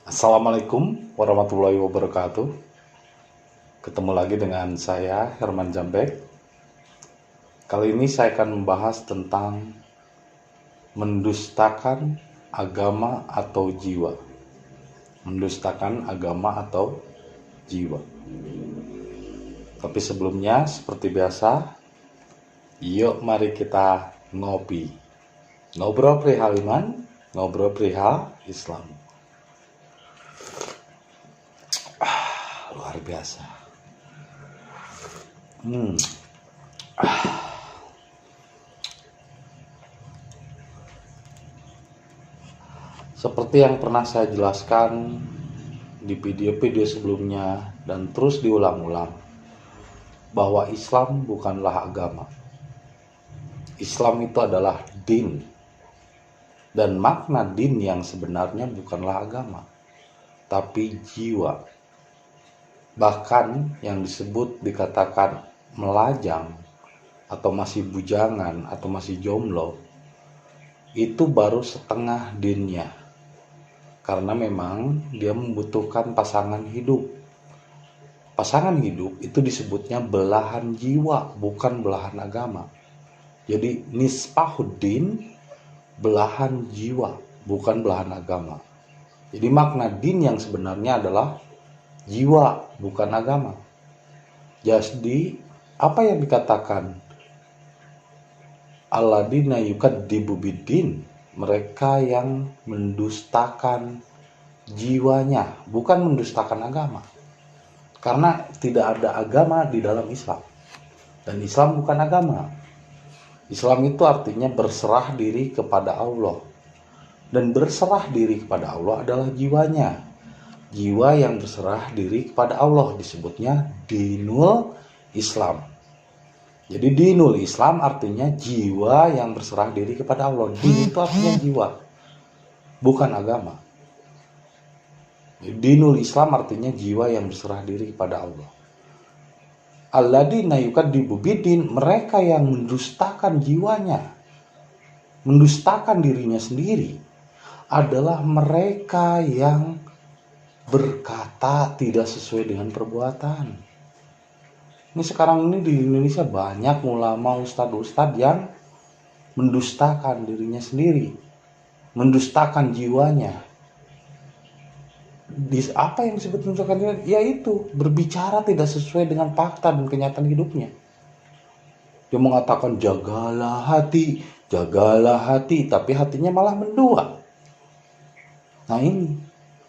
Assalamualaikum warahmatullahi wabarakatuh. Ketemu lagi dengan saya Herman Jambek. Kali ini saya akan membahas tentang mendustakan agama atau jiwa. Mendustakan agama atau jiwa. Tapi sebelumnya seperti biasa, yuk mari kita ngopi. Ngobrol perihal iman, ngobrol perihal Islam. Luar biasa. Seperti yang pernah saya jelaskan di video-video sebelumnya dan terus diulang-ulang, bahwa Islam bukanlah agama. Islam itu adalah din. Dan makna din yang sebenarnya bukanlah agama, tapi jiwa. Bahkan yang disebut dikatakan melajang atau masih bujangan atau masih jomblo, itu baru setengah dinnya. Karena memang dia membutuhkan pasangan hidup. Pasangan hidup itu disebutnya belahan jiwa, bukan belahan agama. Jadi nispahuddin, belahan jiwa, bukan belahan agama. Jadi makna din yang sebenarnya adalah jiwa, bukan agama. Jadi apa yang dikatakan alladzina yukadzibu biddin, mereka yang mendustakan jiwanya, bukan mendustakan agama. Karena tidak ada agama di dalam Islam. Dan Islam bukan agama. Islam itu artinya berserah diri kepada Allah. Dan berserah diri kepada Allah adalah jiwanya. Jiwa yang berserah diri kepada Allah disebutnya dinul Islam. Jadi dinul Islam artinya jiwa yang berserah diri kepada Allah. Din itu artinya jiwa, bukan agama. Dinul Islam artinya jiwa yang berserah diri kepada Allah. Alladzina yukadzibu biddin, mereka yang mendustakan jiwanya, mendustakan dirinya sendiri, adalah mereka yang berkata tidak sesuai dengan perbuatan. Ini sekarang ini di Indonesia banyak ulama, ustadz yang mendustakan dirinya sendiri, mendustakan jiwanya. Apa yang disebut mendustakan dirinya? Yaitu berbicara tidak sesuai dengan fakta dan kenyataan hidupnya. Dia mengatakan jagalah hati, tapi hatinya malah mendua. Nah ini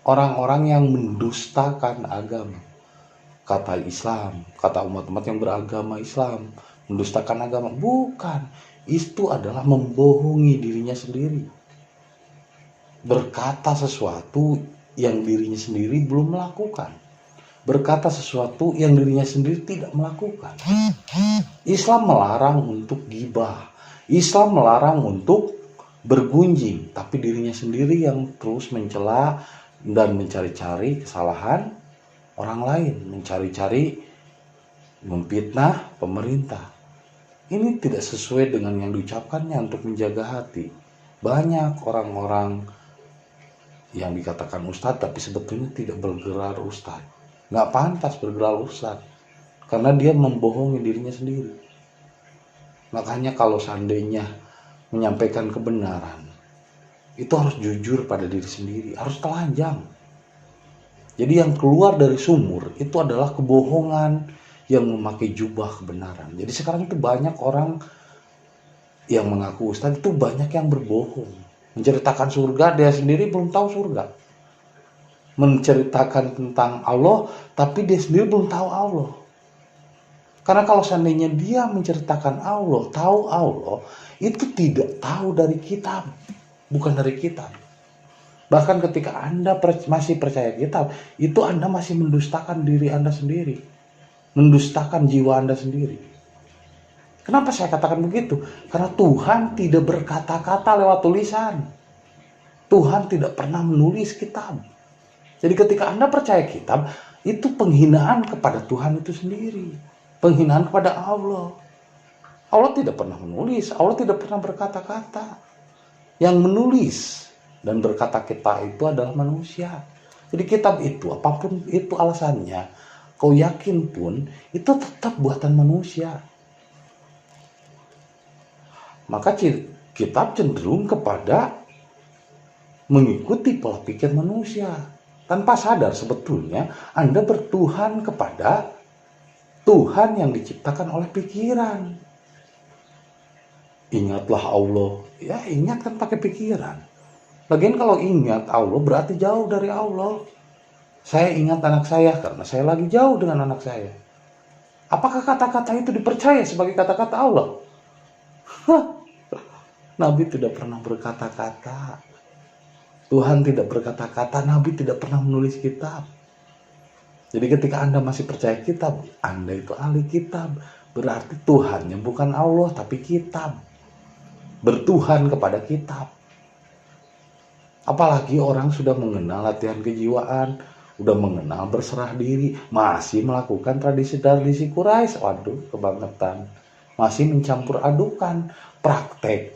orang-orang yang mendustakan agama. Kata Islam, kata umat-umat yang beragama Islam, mendustakan agama. Bukan, itu adalah membohongi dirinya sendiri. Berkata sesuatu yang dirinya sendiri belum melakukan. Berkata sesuatu yang dirinya sendiri tidak melakukan. Islam melarang untuk ghibah. Islam melarang untuk bergunjing, tapi dirinya sendiri yang terus mencela dan mencari-cari kesalahan orang lain, mencari-cari memfitnah pemerintah. Ini tidak sesuai dengan yang diucapkannya untuk menjaga hati. Banyak orang-orang yang dikatakan ustadz tapi sebetulnya tidak bergelar ustadz. Nggak pantas bergelar ustadz karena dia membohongi dirinya sendiri. Makanya kalau seandainya menyampaikan kebenaran, itu harus jujur pada diri sendiri, harus telanjang. Jadi yang keluar dari sumur itu adalah kebohongan yang memakai jubah kebenaran. Jadi sekarang itu banyak orang yang mengaku ustadz itu banyak yang berbohong. Menceritakan surga, dia sendiri belum tahu surga. Menceritakan tentang Allah, tapi dia sendiri belum tahu Allah. Karena kalau seandainya dia menceritakan Allah, tahu Allah, itu tidak tahu dari kitab, bukan dari kitab. Bahkan ketika Anda masih percaya kitab, itu Anda masih mendustakan diri Anda sendiri. Mendustakan jiwa Anda sendiri. Kenapa saya katakan begitu? Karena Tuhan tidak berkata-kata lewat tulisan. Tuhan tidak pernah menulis kitab. Jadi ketika Anda percaya kitab, itu penghinaan kepada Tuhan itu sendiri. Penghinaan kepada Allah. Allah tidak pernah menulis, Allah tidak pernah berkata-kata. Yang menulis dan berkata-kata itu adalah manusia. Jadi kitab itu, apapun itu alasannya, kau yakin pun, itu tetap buatan manusia. Maka kitab cenderung kepada mengikuti pola pikir manusia. Tanpa sadar sebetulnya Anda bertuhan kepada Tuhan yang diciptakan oleh pikiran. Ingatlah Allah. Ya ingat kan pakai pikiran. Lagian kalau ingat Allah berarti jauh dari Allah. Saya ingat anak saya karena saya lagi jauh dengan anak saya. Apakah kata-kata itu dipercaya sebagai kata-kata Allah? Nabi tidak pernah berkata-kata. Tuhan tidak berkata-kata, Nabi tidak pernah menulis kitab. Jadi ketika Anda masih percaya kitab, Anda itu ahli kitab. Berarti Tuhannya bukan Allah, tapi kitab. Bertuhan kepada kitab. Apalagi orang sudah mengenal latihan kejiwaan, udah mengenal berserah diri, masih melakukan tradisi-tradisi Quraisy. Waduh, kebangetan. Masih mencampur adukan praktek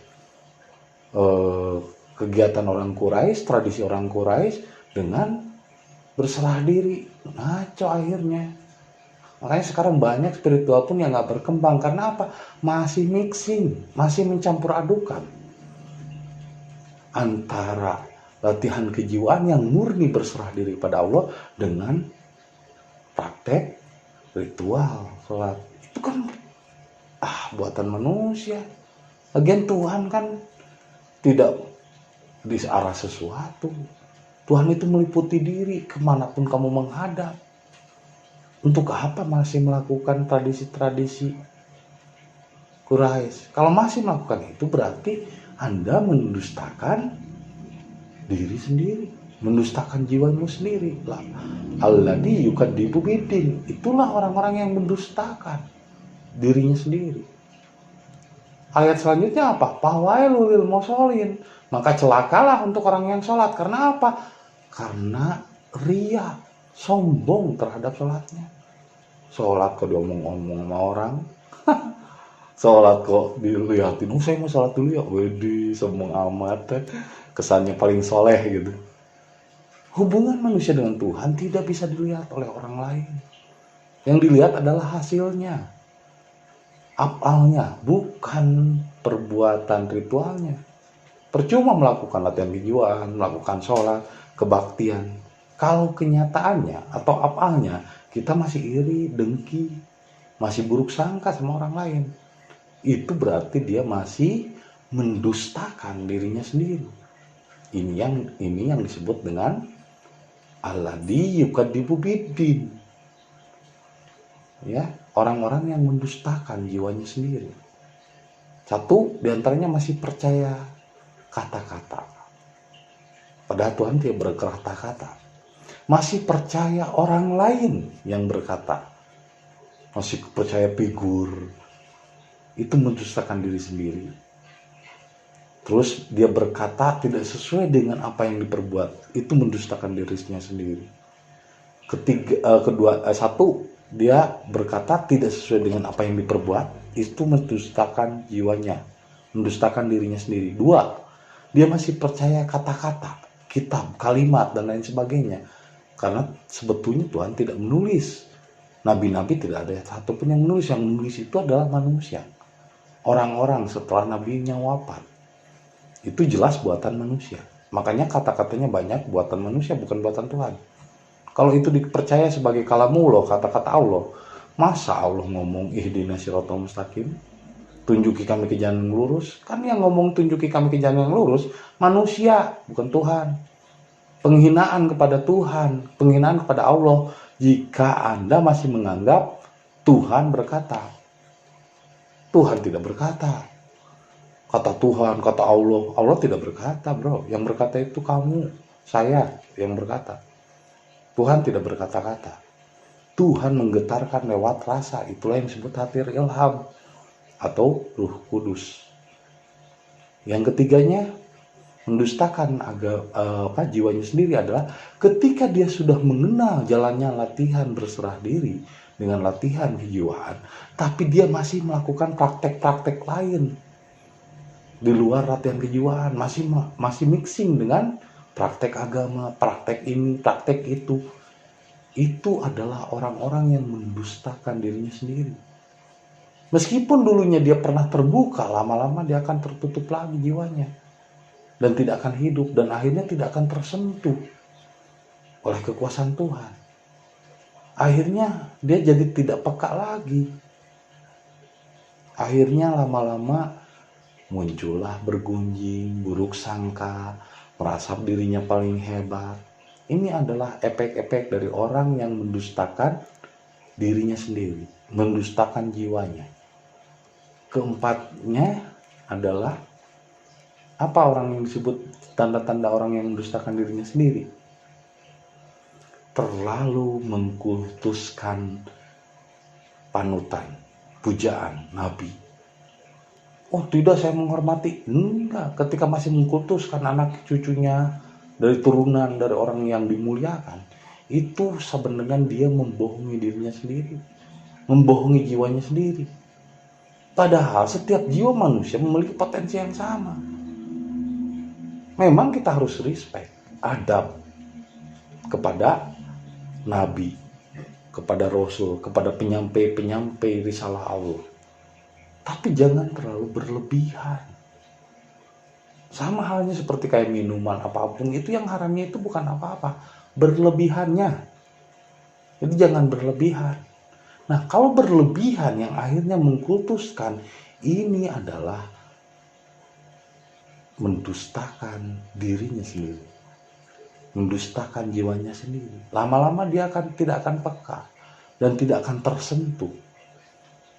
kegiatan orang Quraisy, tradisi orang Quraisy dengan berserah diri. Ngaco akhirnya. Makanya sekarang banyak spiritual pun yang gak berkembang. Karena apa? Masih mixing, masih mencampur adukan antara latihan kejiwaan yang murni berserah diri pada Allah dengan praktek ritual sholat. Itu kan buatan manusia. Lagian Tuhan kan tidak di arah sesuatu. Tuhan itu meliputi diri kemanapun kamu menghadap. Untuk apa masih melakukan tradisi-tradisi Quraisy? Kalau masih melakukan itu berarti Anda mendustakan diri sendiri, mendustakan jiwamu sendiri. Alladzi yukadzibu bidin. Itulah orang-orang yang mendustakan dirinya sendiri. Ayat selanjutnya apa? Fawailul lil musholin. Maka celakalah untuk orang yang sholat. Karena apa? Karena ria, sombong terhadap sholatnya. Sholat kok diomong-omong sama orang. Sholat kok dilihatin, saya mau sholat dulu ya. Wedi, sombong amat. Kesannya paling soleh gitu. Hubungan manusia dengan Tuhan tidak bisa dilihat oleh orang lain. Yang dilihat adalah hasilnya, afalnya, bukan perbuatan ritualnya. Percuma melakukan latihan kejiwaan, melakukan sholat, kebaktian. Kalau kenyataannya atau afalnya kita masih iri, dengki, masih buruk sangka sama orang lain, itu berarti dia masih mendustakan dirinya sendiri. Ini yang disebut dengan alladzi yukadzibu biddin. Ya, orang-orang yang mendustakan jiwanya sendiri. Satu diantaranya masih percaya kata-kata. Padahal Tuhan tidak berkata-kata. Masih percaya orang lain yang berkata. Masih percaya figur. Itu mendustakan diri sendiri. Terus dia berkata tidak sesuai dengan apa yang diperbuat. Itu mendustakan dirinya sendiri. Satu, dia berkata tidak sesuai dengan apa yang diperbuat. Itu mendustakan jiwanya. Mendustakan dirinya sendiri. Dua, dia masih percaya kata-kata, kitab, kalimat, dan lain sebagainya. Karena sebetulnya Tuhan tidak menulis. Nabi-nabi tidak ada satupun yang menulis. Yang menulis itu adalah manusia. Orang-orang setelah nabinya wafat. Itu jelas buatan manusia. Makanya kata-katanya banyak buatan manusia, bukan buatan Tuhan. Kalau itu dipercaya sebagai kalamullah, kata-kata Allah, masa Allah ngomong ihdinas siratal mustaqim, tunjuki kami ke jalan yang lurus? Kan yang ngomong tunjuki kami ke jalan yang lurus manusia, bukan Tuhan. Penghinaan kepada Tuhan, penghinaan kepada Allah jika Anda masih menganggap Tuhan berkata. Tuhan tidak berkata. Kata Tuhan, kata Allah. Allah tidak berkata, bro. Yang berkata itu kamu, saya yang berkata. Tuhan tidak berkata-kata. Tuhan menggetarkan lewat rasa. Itulah yang disebut hatir ilham atau Ruh Kudus. Yang ketiganya, mendustakan jiwanya sendiri adalah ketika dia sudah mengenal jalannya latihan berserah diri dengan latihan kejiwaan, tapi dia masih melakukan praktek-praktek lain di luar latihan kejiwaan, masih mixing dengan praktek agama, praktek ini, praktek itu adalah orang-orang yang mendustakan dirinya sendiri. Meskipun dulunya dia pernah terbuka, lama-lama dia akan tertutup lagi jiwanya dan tidak akan hidup, dan akhirnya tidak akan tersentuh oleh kekuasaan Tuhan. Akhirnya dia jadi tidak peka lagi. Akhirnya lama-lama muncullah bergunjing, buruk sangka, merasa dirinya paling hebat. Ini adalah efek-efek dari orang yang mendustakan dirinya sendiri, mendustakan jiwanya. Keempatnya adalah apa orang yang disebut tanda-tanda orang yang mendustakan dirinya sendiri? Terlalu mengkultuskan panutan, pujaan, nabi. Oh tidak, saya menghormati. Enggak, ketika masih mengkultuskan anak cucunya dari turunan dari orang yang dimuliakan, itu sebenarnya dia membohongi dirinya sendiri, membohongi jiwanya sendiri. Padahal setiap jiwa manusia memiliki potensi yang sama. Memang kita harus respect, adab kepada nabi, kepada rasul, kepada penyampai risalah Allah. Tapi jangan terlalu berlebihan. Sama halnya seperti kayak minuman apapun, itu yang haramnya itu bukan apa-apa, berlebihannya. Jadi jangan berlebihan. Nah, kalau berlebihan yang akhirnya mengkultuskan, ini adalah mendustakan dirinya sendiri, mendustakan jiwanya sendiri. Lama-lama dia tidak akan peka dan tidak akan tersentuh.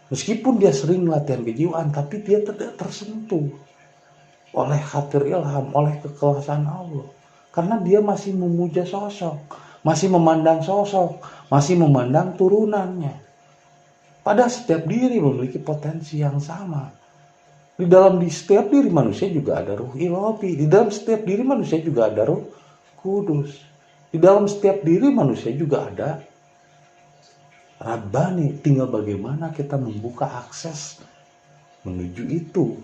Meskipun dia sering latihan kejiwaan, tapi dia tidak tersentuh oleh khatir ilham, oleh kekuasaan Allah. Karena dia masih memuja sosok, masih memandang sosok, masih memandang turunannya. Padahal setiap diri memiliki potensi yang sama. Di setiap diri manusia juga ada ruh ilahi. Di dalam setiap diri manusia juga ada ruh kudus. Di dalam setiap diri manusia juga ada Rabbani. Tinggal bagaimana kita membuka akses menuju itu.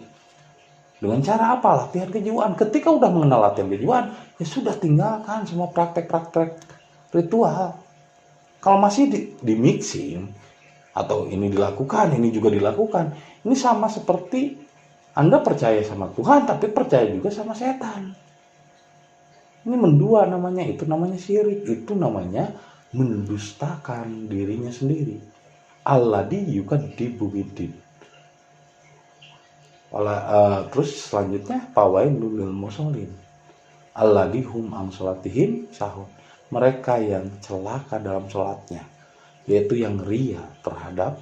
Dengan cara apa? Latihan kejiwaan. Ketika udah mengenal latihan kejiwaan, ya sudah, tinggalkan semua praktek-praktek ritual. Kalau masih di mixing, atau ini dilakukan, ini juga dilakukan, ini sama seperti Anda percaya sama Tuhan, tapi percaya juga sama setan. Ini mendua namanya, itu namanya syirik, itu namanya mendustakan dirinya sendiri. Alladzi yukadzibu biddin. Terus selanjutnya fawailul lil musallin alladzi hum an salatihim sahun. Mereka yang celaka dalam salatnya, yaitu yang ria terhadap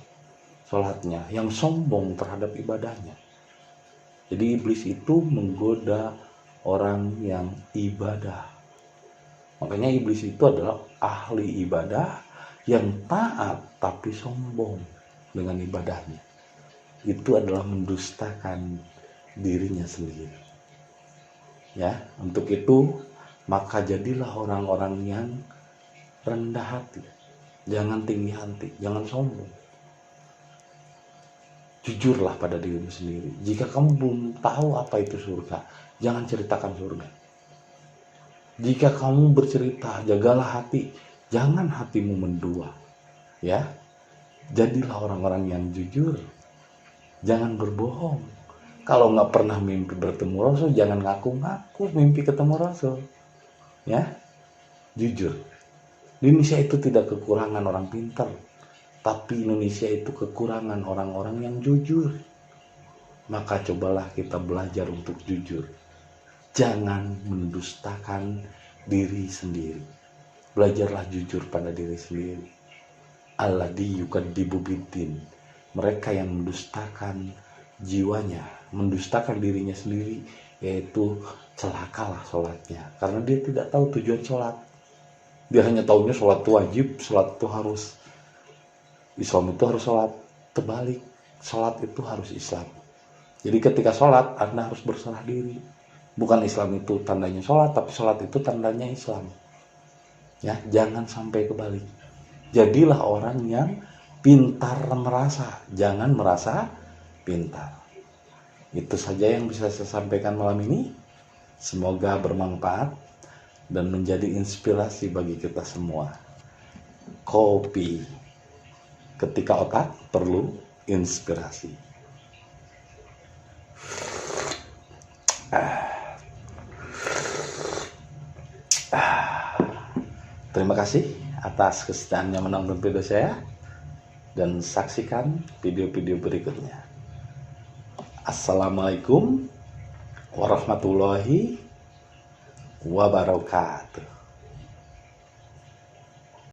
salatnya, yang sombong terhadap ibadahnya. Jadi iblis itu menggoda orang yang ibadah. Makanya iblis itu adalah ahli ibadah yang taat tapi sombong dengan ibadahnya. Itu adalah mendustakan dirinya sendiri. Ya, untuk itu maka jadilah orang-orang yang rendah hati. Jangan tinggi hati, jangan sombong. Jujurlah pada dirimu sendiri. Jika kamu belum tahu apa itu surga, jangan ceritakan surga. Jika kamu bercerita, jagalah hati, jangan hatimu mendua. Ya, jadilah orang-orang yang jujur. Jangan berbohong. Kalau nggak pernah mimpi bertemu Rasul, jangan ngaku-ngaku mimpi ketemu Rasul. Ya, jujur. Di Indonesia itu tidak kekurangan orang pintar, tapi Indonesia itu kekurangan orang-orang yang jujur. Maka cobalah kita belajar untuk jujur. Jangan mendustakan diri sendiri. Belajarlah jujur pada diri sendiri. Alladzi yukadzibu biddin. Mereka yang mendustakan jiwanya, mendustakan dirinya sendiri, yaitu celakalah sholatnya. Karena dia tidak tahu tujuan sholat. Dia hanya tahunya sholat itu wajib, sholat itu harus, Islam itu harus sholat. Terbalik, sholat itu harus Islam. Jadi ketika sholat, Anda harus berserah diri. Bukan Islam itu tandanya sholat, tapi sholat itu tandanya Islam. Ya, jangan sampai kebalik. Jadilah orang yang pintar merasa, jangan merasa pintar. Itu saja yang bisa saya sampaikan malam ini. Semoga bermanfaat. dan menjadi inspirasi bagi kita semua. Kopi, ketika otak perlu inspirasi. Terima kasih atas kesetiaannya menonton video saya, dan saksikan video-video berikutnya. Assalamualaikum warahmatullahi wabarakatuh.